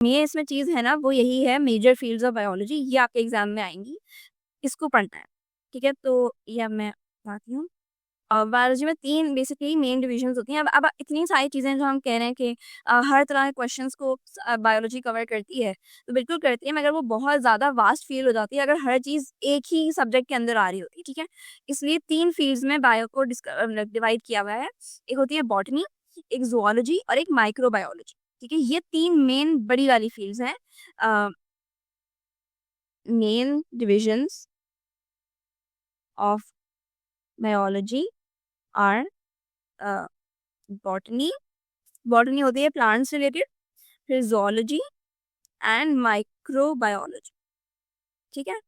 ये इसमें चीज़ है ना वो यही है मेजर फील्ड्स ऑफ बायोलॉजी, ये आपके एग्जाम में आएंगी, इसको पढ़ना है। ठीक है, तो ये अब मैं बताती हूँ। बायोलॉजी में 3 बेसिकली मेन डिविजन्स होती हैं। अब इतनी सारी चीज़ें जो हम कह रहे हैं कि हर तरह के क्वेश्चंस को बायोलॉजी कवर करती है, तो बिल्कुल करती है, मगर वो बहुत ज़्यादा वास्ट फील्ड हो जाती है अगर हर चीज़ एक ही सब्जेक्ट के अंदर आ रही होती है, ठीक है? इसलिए 3 फील्ड्स में बायो को डिवाइड किया हुआ है। एक होती है बॉटनी, एक ज़ूलॉजी और एक माइक्रोबायोलॉजी, ठीक है? ये 3 मेन बड़ी वाली फील्ड्स हैं। Main divisions of biology are botany, botany होती है प्लांट्स रिलेटेड, फिर ज़ूलॉजी एंड माइक्रोबायोलॉजी, ठीक है?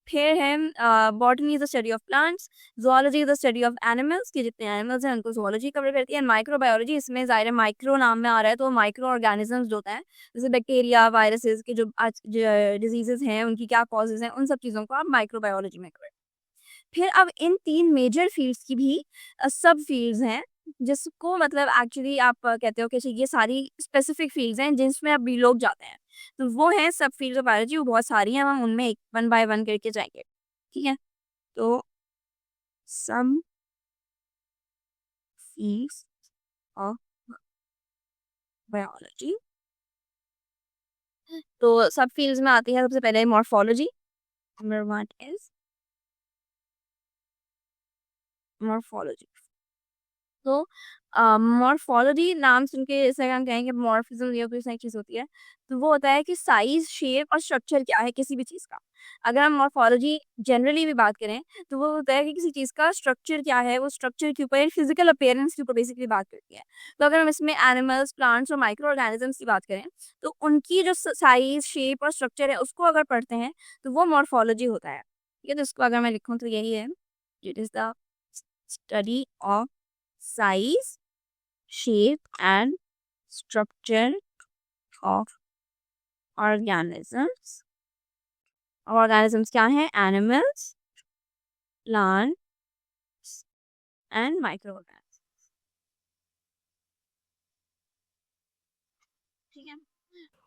फिर है botany is the study of plants, zoology is the study of animals, के जितने एनिमल्स हैं उनको ज़ूलॉजी कवर करती है, एंड माइक्रोबायोलॉजी इसमें ज़ाहिर है माइक्रो नाम में आ रहा है तो माइक्रो ऑर्गेनिजम्स जो होता है जैसे बैक्टीरिया, वायरसेस के जो आज डिजीजेज हैं उनकी क्या कॉजेज हैं, उन सब चीज़ों को आप माइक्रोबायोलॉजी में कवर। फिर अब इन 3 मेजर फील्ड्स की भी सब फील्ड्स हैं, जिसको मतलब एक्चुअली आप कहते हो कि ये सारी स्पेसिफिक फील्ड्स हैं जिसमें अभी लोग जाते हैं। तो वो हैं सब फील्ड्स ऑफ बायोलॉजी, वो बहुत सारी हैं, हम उनमें एक वन बाय वन करके जाएँगे। ठीक है? तो सब फील्ड्स ऑफ बायोलॉजी, तो सब फील्ड्स में आती है सबसे पहले मॉर्फोलॉजी। Number 1 is morphology. तो मॉर्फोलॉजी नाम सुन के जैसे हम कहेंगे मॉर्फिज्म या कोई सारी चीज़ होती है, तो वो होता है कि साइज़, शेप और स्ट्रक्चर क्या है किसी भी चीज़ का। अगर हम मॉर्फोलॉजी जनरली भी बात करें, तो वो होता है कि किसी चीज़ का स्ट्रक्चर क्या है, वो स्ट्रक्चर के ऊपर फिज़िकल अपीयरेंस के ऊपर बेसिकली बात करती है। तो अगर हम इसमें एनिमल्स, प्लांट्स और माइक्रो ऑर्गेनिज़म्स की बात करें, तो उनकी जो साइज़, शेप और स्ट्रक्चर है, उसको अगर पढ़ते हैं, तो वो मॉर्फोलॉजी होता है। ठीक है? तो इसको अगर मैं लिखूँ तो यही है, it is the study of size, shape and structure of organisms. Organisms क्या हैं? Animals, plants and microorganisms. ठीक है?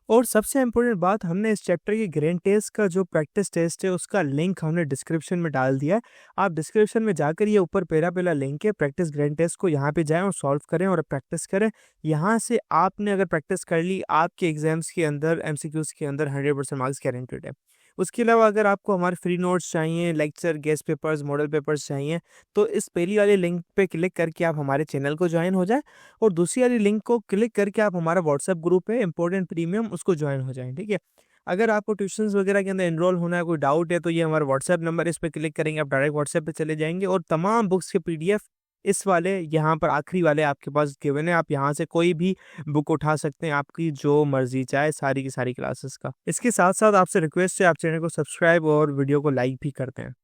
और सबसे इम्पोर्टेंट बात, हमने इस चैप्टर के ग्रैंड टेस्ट का जो प्रैक्टिस टेस्ट है उसका लिंक हमने डिस्क्रिप्शन में डाल दिया है। आप डिस्क्रिप्शन में जाकर ये ऊपर पहला लिंक है प्रैक्टिस ग्रैंड टेस्ट को, यहाँ पे जाएं और सॉल्व करें और प्रैक्टिस करें। यहाँ से आपने अगर प्रैक्टिस कर ली, आपके एग्जाम्स के अंदर एमसीक्यूज के अंदर 100% मार्क्स गारंटेड है। उसके अलावा अगर आपको हमारे फ्री नोट्स चाहिए, lecture, guest papers, model papers चाहिए, तो इस पहली वाले लिंक पे क्लिक करके आप हमारे चैनल को ज्वाइन हो जाएं और दूसरी वाली लिंक को क्लिक करके आप हमारा व्हाट्सएप ग्रुप है इम्पोर्टेंट प्रीमियम, उसको ज्वाइन हो जाएं। ठीक है? अगर आपको ट्यूशंस वगैरह के अंदर एनरोल होना है, कोई डाउट है, तो ये हमारा व्हाट्सएप नंबर है, इस पर क्लिक करेंगे आप डायरेक्ट व्हाट्सएप पे चले जाएंगे और तमाम बुक्स के पीडीएफ इस वाले यहाँ पर आखिरी वाले आपके पास गिवन है। आप यहाँ से कोई भी बुक उठा सकते हैं, आपकी जो मर्जी चाहे, सारी की सारी क्लासेस का। इसके साथ साथ आपसे रिक्वेस्ट है, आप चैनल को सब्सक्राइब और वीडियो को लाइक भी करते हैं।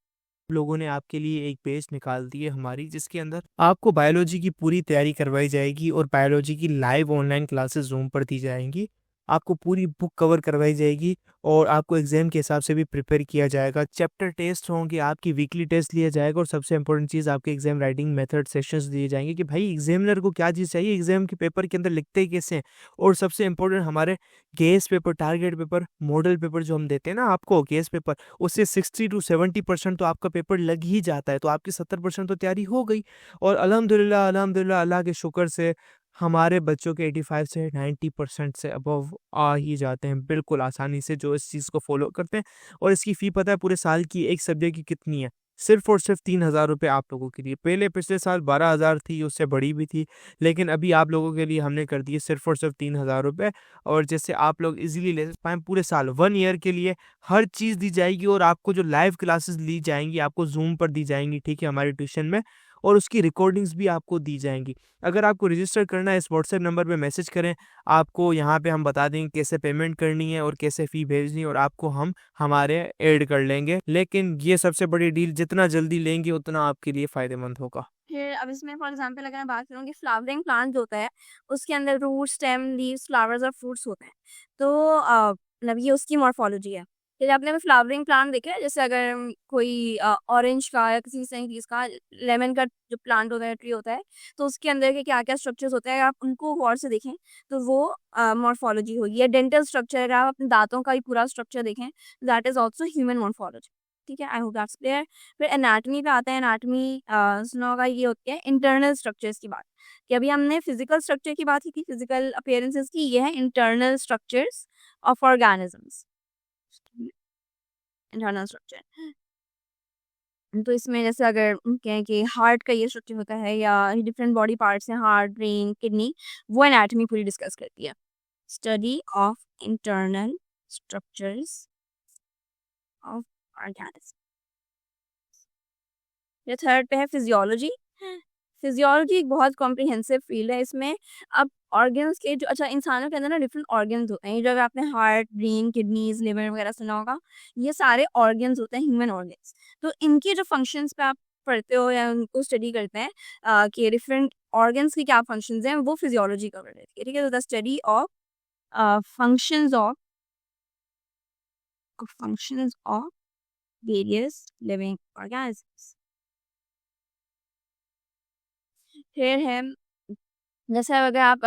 लोगों ने आपके लिए एक पेज निकाल दी है हमारी, जिसके अंदर आपको बायोलॉजी की पूरी तैयारी करवाई जाएगी और बायोलॉजी की लाइव ऑनलाइन क्लासेस जूम पर दी जाएंगी। आपको पूरी बुक कवर करवाई जाएगी और आपको एग्जाम के हिसाब से भी प्रिपेयर किया जाएगा। चैप्टर टेस्ट होंगे, आपकी वीकली टेस्ट लिया जाएगा और सबसे इंपॉर्टेंट चीज़, आपके एग्जाम राइटिंग मेथड सेशंस दिए जाएंगे कि भाई एग्जामिनर को क्या चीज़ चाहिए, एग्जाम के पेपर के अंदर लिखते ही कैसे हैं। और सबसे इंपॉर्टेंट, हमारे guess paper, target paper, model paper जो हम देते हैं ना आपको, गेस पेपर, उससे 60 to 70% तो आपका पेपर लग ही जाता है, तो आपकी 70% तो तैयारी हो गई। और अल्हम्दुलिल्लाह अल्हम्दुलिल्लाह अल्लाह के शुक्र से हमारे बच्चों के 85 से 90% से अबव आ ही जाते हैं बिल्कुल आसानी से, जो इस चीज़ को फॉलो करते हैं। और इसकी फ़ी पता है पूरे साल की एक सब्जेक्ट की कितनी है? सिर्फ और सिर्फ 3,000 रुपये आप लोगों के लिए। पहले पिछले साल 12,000 थी, उससे बड़ी भी थी, लेकिन अभी आप लोगों के लिए हमने कर दी है सिर्फ और सिर्फ 3,000 रुपये। और जैसे आप लोग इजीली ले पाएँ, पूरे साल 1 ईयर के लिए हर चीज़ दी जाएगी और आपको जो लाइव क्लासेस ली जाएंगी, आपको जूम पर दी जाएंगी, ठीक है, हमारे ट्यूशन में, और उसकी रिकॉर्डिंग्स भी आपको दी जाएंगी। अगर आपको रजिस्टर करना है, इस व्हाट्सएप नंबर पे मैसेज करें, आपको यहाँ पे हम बता देंगे कैसे पेमेंट करनी है और कैसे फ़ी भेजनी है, और आपको हम हमारे ऐड कर लेंगे। लेकिन ये सबसे बड़ी डील, जितना जल्दी लेंगे उतना आपके लिए फ़ायदेमंद होगा। फिर अब इसमें फॉर एग्जांपल अगर मैं बात करूँ कि फ्लावरिंग प्लांट जो होता है, उसके अंदर रूट, स्टेम, लीव्स, फ्लावर्स और फ्रूट्स होते हैं। तो मतलब ये उसकी मॉर्फोलॉजी है। फिर आपने फ्लावरिंग प्लांट देखा है, जैसे अगर कोई ऑरेंज का या किसी चीज़ का, लेमन का जो प्लांट होता है, ट्री होता है, तो उसके अंदर के क्या क्या स्ट्रक्चर्स होते हैं, अगर आप उनको गौर से देखें तो वो मॉर्फोलॉजी होगी। या डेंटल स्ट्रक्चर, अगर आप अपने दांतों का ही पूरा स्ट्रक्चर देखें, that is also human morphology. ठीक है, आई होप दैट्स क्लियर। फिर एनाटमी पे आते हैं। एनाटमी सुना होगा, ये होती है इंटरनल स्ट्रक्चर्स की बात। कि अभी हमने फिजिकल स्ट्रक्चर की बात की थी, फिजिकल अपीयरेंसेस की, ये है internal structures of organisms. Internal structure, तो इसमें जैसे अगर कहें कि हार्ट का ये स्ट्रक्चर होता है, या डिफरेंट बॉडी पार्ट्स हैं, हार्ट, ब्रेन, किडनी, वो एनाटमी पूरी डिस्कस करती है। Study of internal structures of organism. ये थर्ड पे है फिजियोलॉजी। फिजियोलॉजी एक बहुत कॉम्प्रिहेंसिव फील्ड है। इसमें अब ऑर्गन्स के जो, अच्छा, इंसानों के अंदर ना डिफरेंट ऑर्गन्स होते हैं। जो आपने हार्ट, ब्रेन, किडनीज, लिवर वगैरह सुना होगा, ये सारे ऑर्गन्स होते हैं, ह्यूमन ऑर्गन्स। तो इनके जो फंक्शंस पे आप पढ़ते हो या उनको स्टडी करते हैं, कि डिफरेंट ऑर्गन्स के क्या फंक्शंस हैं, वो फिजियोलॉजी कवर करती है। ठीक है, तो the study of functions of functions of various living organisms. फिर है, जैसे अगर आप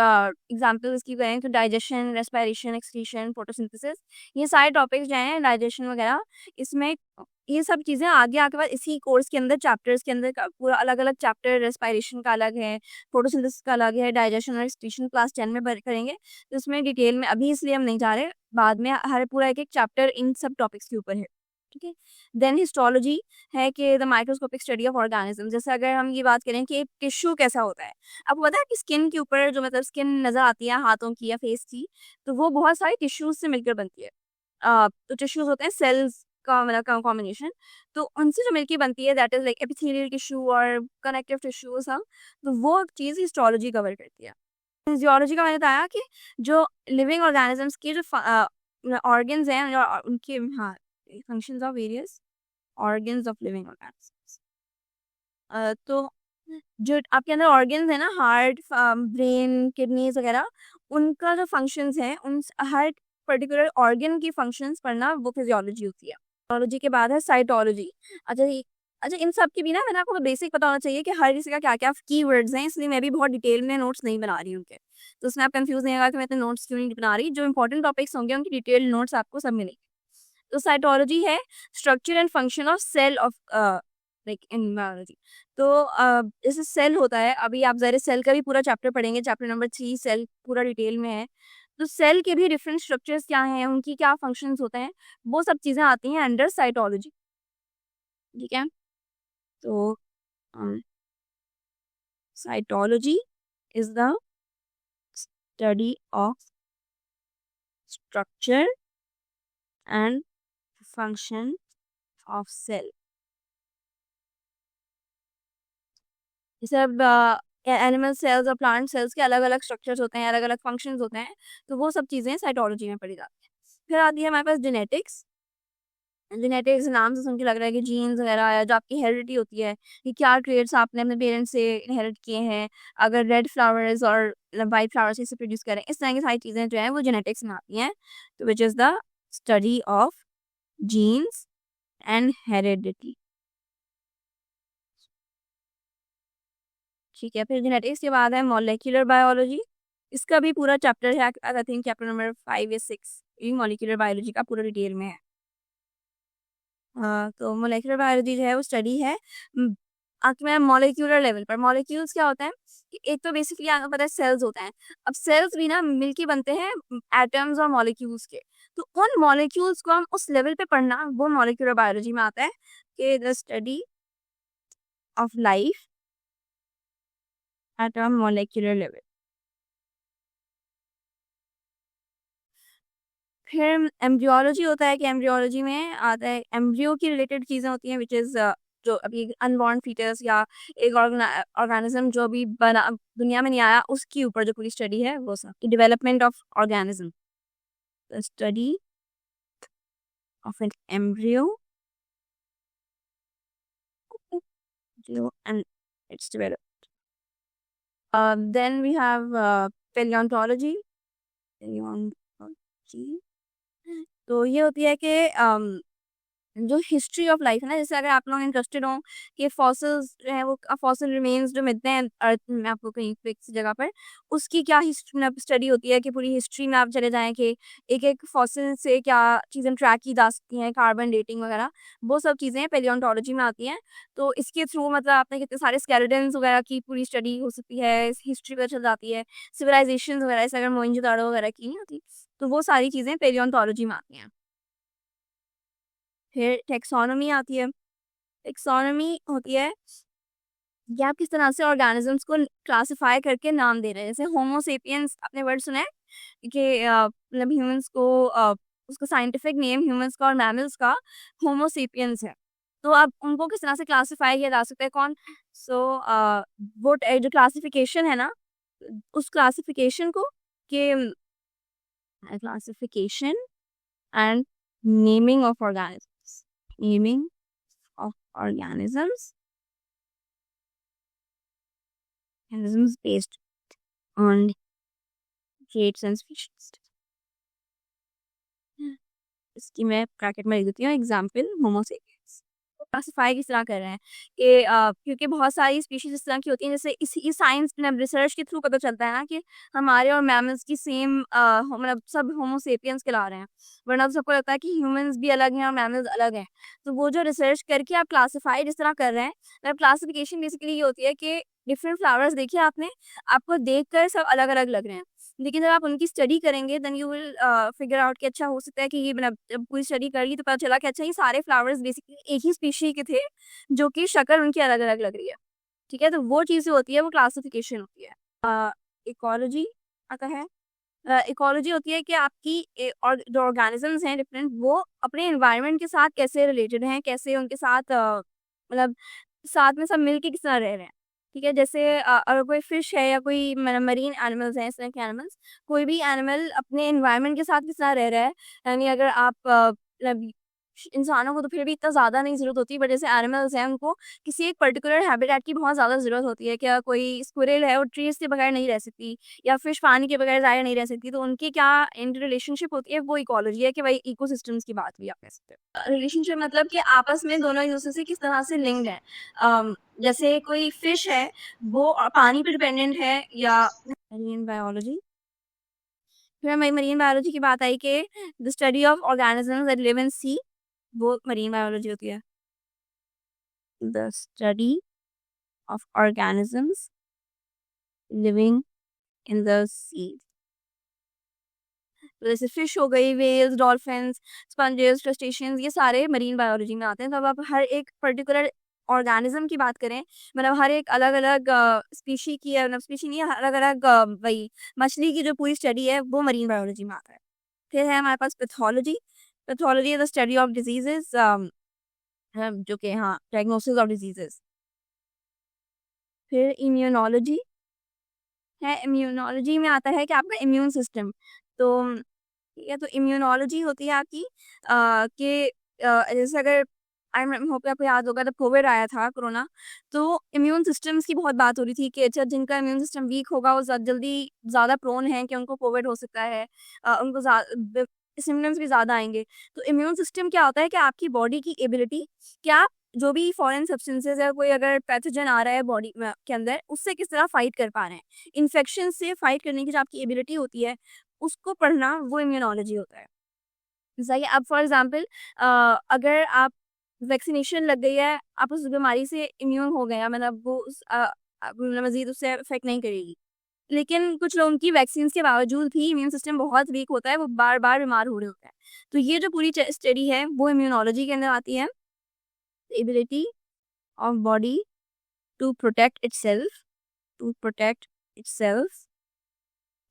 एग्जाम्पल इसकी करें तो डाइजेशन, रेस्पिरेशन, एक्सक्रीशन, फोटोसिंथेसिस, ये सारे टॉपिक्स जो हैं, डाइजेशन वगैरह, इसमें ये सब चीज़ें आगे आके बाद इसी कोर्स के अंदर, चैप्टर्स के अंदर पूरा अलग अलग चैप्टर, रेस्पिरेशन का अलग है, फोटोसिंथेसिस का अलग है, डाइजेशन और एक्सक्रीशन क्लास 10 में करेंगे। तो इसमें डिटेल में अभी इसलिए हम नहीं जा रहे, बाद में हर पूरा एक एक चैप्टर इन सब टॉपिक्स के ऊपर है। ठीक है, देन हिस्टोलॉजी है कि the microscopic study of organism. जैसे अगर हम ये बात करें कि टिश्यू कैसा होता है, आपको पता है कि स्किन के ऊपर जो, मतलब स्किन नजर आती है हाथों की या फेस की, तो वो बहुत सारे टिश्यूज से मिलकर बनती है। तो टिश्यूज होते हैं सेल्स का, मतलब कॉम्बिनेशन, तो उनसे जो मिलकर बनती है, that is like epithelial tissue और कनेक्टिव टिश्यू सब। तो वो चीज़ हिस्टोलॉजी कवर करती है। फिजियोलॉजी का मैंने बताया कि जो लिविंग ऑर्गेनिजम्स के जो ऑर्गन्स हैं, और उनके, हाँ, functions of various organs of living organisms. तो जो आपके अंदर ऑर्गन्स है ना, हार्ट, ब्रेन, किडनीज वगैरह, उनका जो फंक्शंस हैं, उन हर पर्टिकुलर ऑर्गन की फंक्शंस पढ़ना, वो फिजियोलॉजी होती है। फिजियोलॉजी के बाद है साइटोलॉजी। अच्छा, अच्छा, इन सब की भी ना, मैंने आपको बेसिक पता होना चाहिए कि हर किसी का क्या क्या की वर्ड्स हैं, इसलिए मैं भी बहुत डिटेल में नोट्स नहीं बना रही हूँ उनके। तो उसमें आप कंफ्यूज नहीं होगा कि मैं इतने नोट्स क्यों नहीं बना रही। जो इंपॉर्टेंट टॉपिक्स होंगे उनकी डिटेल नोट्स आपको सब मिलेंगे। तो साइटोलॉजी है structure and function of cell of, like in biology. तो जैसे सेल होता है, अभी आप जरा सेल का भी पूरा चैप्टर पढ़ेंगे, चैप्टर नंबर 3, सेल पूरा डिटेल में है। तो सेल के भी डिफरेंट स्ट्रक्चर्स क्या हैं, उनकी क्या फंक्शंस होते हैं, वो सब चीज़ें आती हैं अंडर साइटोलॉजी। ठीक है, तो cytology is the study of structure and function of cell. जैसे अब एनिमल सेल्स और प्लांट सेल्स के अलग अलग स्ट्रक्चर्स होते हैं, अलग अलग फंक्शंस होते हैं, तो वो सब चीज़ें साइटोलॉजी में पढ़ी जाती हैं। फिर आती है हमारे पास जेनेटिक्स। जेनेटिक्स नाम से सुन के लग रहा है कि जीन्स वगैरह, या जो आपकी हेरिडिटी होती है, कि क्या ट्रेड्स आपने अपने पेरेंट्स से इनहेरिट किए हैं, अगर रेड फ्लावर्स और वाइट फ्लावर्स इसे प्रोड्यूस करें, इस तरह की सारी चीज़ें जो हैं वो जेनेटिक्स में आती हैं। तो which is the study of genes and heredity. ठीक है, फिर जेनेटिक्स के बाद है मॉलिक्यूलर बायोलॉजी। इसका भी पूरा चैप्टर है, आई थिंक चैप्टर नंबर 5 या 6, ये मॉलिक्यूलर बायोलॉजी का पूरा डिटेल में है। तो मॉलिक्यूलर बायोलॉजी जो है वो स्टडी है आपके में मॉलिक्यूलर लेवल पर। मॉलिक्यूल्स क्या होता है कि एक तो बेसिकली आपको पता है सेल्स होते हैं। अब सेल्स भी ना मिलके बनते हैं एटम्स और मॉलिक्यूल्स के। तो उन मॉलिक्यूल्स को हम उस लेवल पे पढ़ना, वो मॉलिक्यूलर बायोलॉजी में आता है, कि the study of life at a molecular level. फिर एम्ब्रियोलॉजी होता है, कि एम्ब्रियोलॉजी में आता है एम्ब्रियो की रिलेटेड चीज़ें होती हैं, विच इज़ जो अभी अनबॉर्न फीटस या एक ऑर्गेनिज्म जो अभी बना, दुनिया में नहीं आया, उसके ऊपर जो पूरी स्टडी है वो सब, कि development of organism, the study of an embryo and it's develop. Then we have paleontology. Paleontology. तो ये होती है कि जो हिस्ट्री ऑफ लाइफ है ना, जैसे अगर आप लोग इंटरेस्टेड हो कि फॉसिल्स जो है वो फॉसिल रिमेन्स जो मिलते हैं अर्थ में आपको कहीं पे किसी जगह पर, उसकी क्या हिस्ट्री में स्टडी होती है कि पूरी हिस्ट्री में आप चले जाएं कि एक एक फॉसिल से क्या चीज़ें ट्रैक की जा सकती हैं, कार्बन डेटिंग वगैरह, वो सब चीज़ें पेलियोंटोलॉजी में आती हैं। तो इसके थ्रू मतलब आपने कितने सारे स्केलेटन्स वगैरह की पूरी स्टडी हो सकती है, हिस्ट्री पता चल जाती है, सिविलाइजेशन वगैरह, जैसे अगर मोइंजोदाड़ो वगैरह की नहीं होती, तो वो सारी चीज़ें पेलियोंटोलॉजी में आती हैं। फिर टेक्सोनोमी आती है। टेक्सोनोमी होती है कि आप किस तरह से ऑर्गेनिजम्स को क्लासिफाई करके नाम दे रहे हैं। जैसे होमो सेपियंस आपने वर्ड सुना है कि मतलब ह्यूमंस को उसका साइंटिफिक नेम ह्यूमंस का और मैमल्स का होमो सेपियंस है। तो अब उनको किस तरह से क्लासिफाई किया जा सकता है कौन? सो वो जो क्लासिफिकेशन है ना, उस क्लासिफिकेशन को कि classification and naming of organisms, naming of organisms based on traits and species. इसकी मैं ब्रैकेट में लिख देती हूँ एग्जाम्पल होमोसेपियंस। क्लासिफाई किस तरह कर रहे हैं कि क्योंकि बहुत सारी स्पीशीज इस तरह की होती हैं, जैसे इस साइंस में रिसर्च के थ्रू पता चलता है ना कि हमारे और मैमल्स की सेम मतलब सब होमोसेपियंस कहला रहे हैं, वरना तो सबको लगता है कि ह्यूमंस भी अलग हैं और मैमल्स अलग हैं। तो वो जो रिसर्च करके आप क्लासिफाई जिस तरह कर रहे हैं, मतलब क्लासिफिकेशन बेसिकली ये होती है कि डिफरेंट फ्लावर्स देखिए आपने, आपको देखकर सब अलग अलग लग रहे हैं, लेकिन जब आप उनकी स्टडी करेंगे then you will figure out कि अच्छा हो सकता है कि ये मतलब जब पूरी स्टडी करी तो पता चला कि अच्छा ये सारे फ्लावर्स बेसिकली एक ही स्पीशी के थे, जो कि शक्ल उनकी अलग अलग लग रही है। ठीक है, तो वो चीज़ होती है, वो क्लासिफिकेशन होती है। इकोलॉजी आता है। इकोलॉजी होती है कि आपकी और जो ऑर्गेनिजम्स हैं डिफरेंट, वो अपने एनवायरनमेंट के साथ कैसे रिलेटेड हैं, कैसे उनके साथ मतलब साथ में सब मिल के किस तरह रह रहे हैं। ठीक है, जैसे अगर कोई फिश है या कोई मरीन एनिमल्स हैं, इस तरह के एनिमल्स, कोई भी एनिमल अपने एनवायरनमेंट के साथ किस तरह रह रहा है। यानी अगर आप मतलब इंसानों को तो फिर भी इतना ज़्यादा नहीं ज़रूरत होती, बट जैसे एनिमल्स हैं उनको किसी एक पर्टिकुलर हैबिटेट की बहुत ज़्यादा ज़रूरत होती है। क्या कोई स्क्विरल है, वो ट्रीज के बगैर नहीं रह सकती, या फिश पानी के बगैर ज़ाहिर नहीं रह सकती, तो उनकी क्या इंटर रिलेशनशिप होती है, वो इकोलॉजी है कि भाई इकोसिस्टम्स की बात भी आप कह सकते हैं। रिलेशनशिप मतलब कि आपस में दोनों एक दूसरे से किस तरह से लिंक्ड है। जैसे कोई फिश है, वो पानी पर डिपेंडेंट है, या मरीन बायोलॉजी। फिर मरीन बायोलॉजी की बात आई कि the study of organisms that live in sea, वो मरीन बायोलॉजी होती है। The study of organisms living in the sea, तो जैसे फिश हो गई, वेल्स, डॉल्फिन्स, स्पंजेस, क्रस्टेशियंस, ये सारे मरीन बायोलॉजी में आते हैं। तो अब आप हर एक पर्टिकुलर ऑर्गेनिज्म की बात करें, मतलब हर एक अलग अलग स्पीशी की, मतलब स्पीशी नहीं, अलग अलग वही मछली की जो पूरी स्टडी है वो मरीन बायोलॉजी में आता है। फिर है हमारे पास pathology. Pathology is the study of diseases, जो कि हाँ डायग्नोसिस ऑफ डिजीजेस। फिर इम्यूनोलॉजी है। इम्यूनोलॉजी में आता है कि आपका इम्यून सिस्टम। तो ठीक है, तो इम्यूनोलॉजी होती है आपकी कि जैसे अगर आई होप आपको याद होगा, जब कोविड आया था कोरोना, तो इम्यून सिस्टम्स की बहुत बात हो रही थी कि अच्छा जिनका इम्यून सिस्टम वीक होगा वो जल्दी ज़्यादा प्रोन है कि उनको कोविड हो सकता है, उनको सिम्टम्स भी ज़्यादा आएंगे। तो इम्यून सिस्टम क्या होता है कि आपकी बॉडी की एबिलिटी, क्या जो भी फॉरेन सब्सटेंसेस या कोई अगर पैथोजन आ रहा है बॉडी में के अंदर, उससे किस तरह फाइट कर पा रहे हैं। इन्फेक्शन से फाइट करने की जो आपकी एबिलिटी होती है, उसको पढ़ना वो इम्यूनोलॉजी होता है। सही है। अब फॉर एग्जांपल अगर आप वैक्सीनेशन लग गई है, आप उस बीमारी से इम्यून हो गए हैं, मतलब वो मजीद उससे इफेक्ट नहीं करेगी। लेकिन कुछ लोगों की वैक्सीन के बावजूद भी इम्यून सिस्टम बहुत वीक होता है, वो बार बार बीमार हो रहे होते हैं। तो ये जो पूरी स्टडी है वो इम्यूनोलॉजी के अंदर आती है। Ability of body to protect itself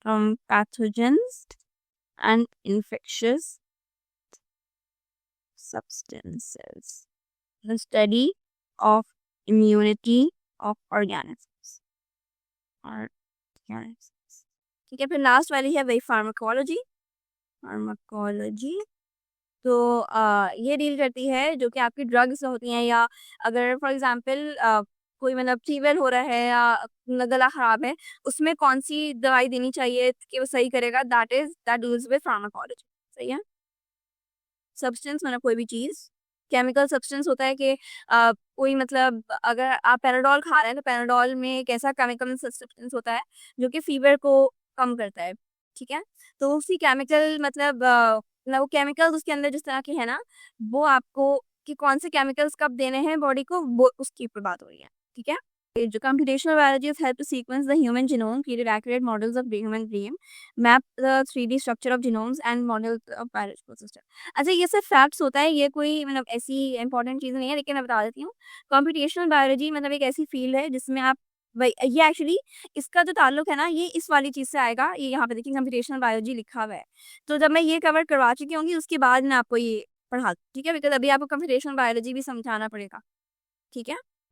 from pathogens and infectious substances, the study of immunity of organisms। ठीक है, फिर लास्ट वाली है वही फार्माकोलॉजी। तो ये डील करती है जो कि आपकी ड्रग्स होती हैं, या अगर फॉर एग्जांपल कोई मतलब फीवर हो रहा है या गला खराब है, उसमें कौन सी दवाई देनी चाहिए कि वो सही करेगा, दैट डील्स विद फार्माकोलॉजी। सही है। सब्सटेंस मतलब कोई भी चीज़, केमिकल सब्सटेंस होता है कि कोई मतलब अगर आप पैराडॉल खा रहे हैं तो पैराडॉल में एक ऐसा केमिकल सब्सटेंस होता है जो कि फीवर को कम करता है, ठीक है? तो उसी केमिकल मतलब वो केमिकल्स उसके अंदर जिस तरह के हैं ना, वो आपको कि कौन से केमिकल्स कब देने हैं बॉडी को, वो उसकी ऊपर बात हो रही है, ठीक है? ये जो computational biologists help to sequence the human genome, create accurate models of the human brain, map the 3D structure of genomes and model of biological system. अच्छा ये सिर्फ फैक्ट्स होता है, ये कोई मतलब ऐसी इंपॉर्टेंट चीज़ नहीं है, लेकिन मैं बता देती हूँ। कंप्यूटेशनल बायोलॉजी मतलब एक ऐसी फील्ड है जिसमें आप वही ये एक्चुअली इसका जो ताल्लुक है ना, ये इस वाली चीज़ से आएगा। ये यहाँ पे देखिए कंप्यूटेशनल बायोलॉजी लिखा हुआ है। तो जब मैं ये कवर करवा चुकी होंगी उसके बाद मैं आपको ये पढ़ा, ठीक है? बिकॉज़ अभी आपको कंप्यूटेशनल बायोलॉजी भी समझाना पड़ेगा, ठीक है?